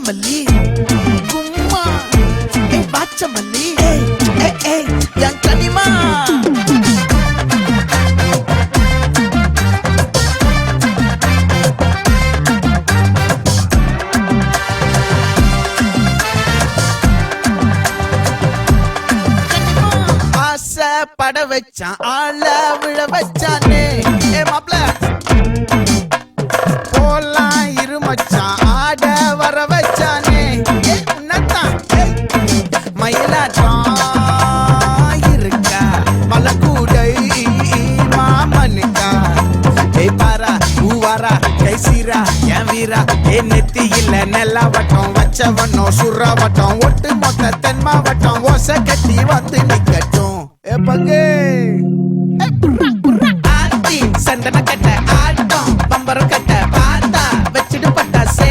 மல்லி கும்மா பாச்ச மல்லி என் கனிமா பட வச்சான் ஆள விழ வச்சானே மாப்ள போலாம் இருமச்சான் ஆட வர வச்சானே உன்னத்தான் மயிலாட்டம் இருக்கா மலக்கூடை மாமனுக்கா பாரா பூவாரா கைசீரா என் வீரா நெத்தி இல்ல நெல்லா வட்டம் வச்சவனோ சுறா வட்டம் ஒட்டு மொத்த தென் மாவட்டம் ஓசை கட்டி வந்து நிக்கட்டும் ஆத்தி சந்தன கட்ட ஆட்டம் பம்பரம் கட்ட பார்த்தா வச்சுட்டு பட்டாசே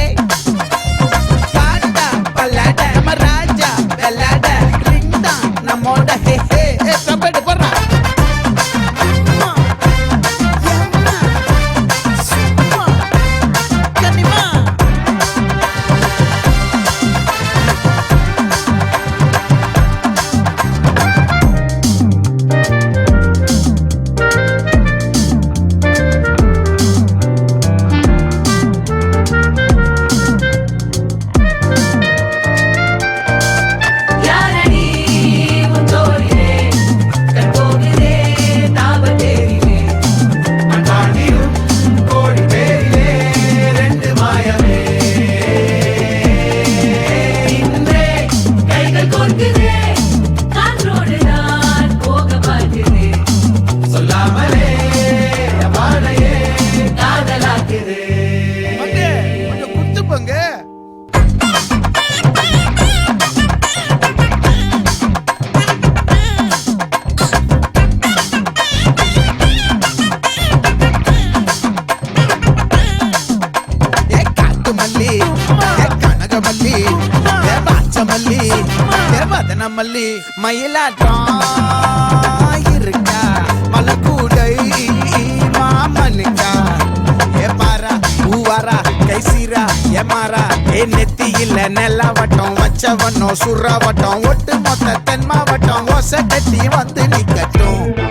பாட்டா பல்லாட நம்ம ராஜா வெள்ளாட ரிங் தான் நம்மோட ஹே ஹே கபடி போடுறா மல்லி மயிலாட்டம் இருக்கா மலக்கூடை மாமனுக்கா பாரா பூவாரா கைசீரா மாறா நெத்தி இல்ல நெல்லா வட்டம் வச்சவனோ சுறா வட்டம் ஒட்டு மொத்த தென் மாவட்டம் ஓசை கட்டி வந்து நிக்கட்டும்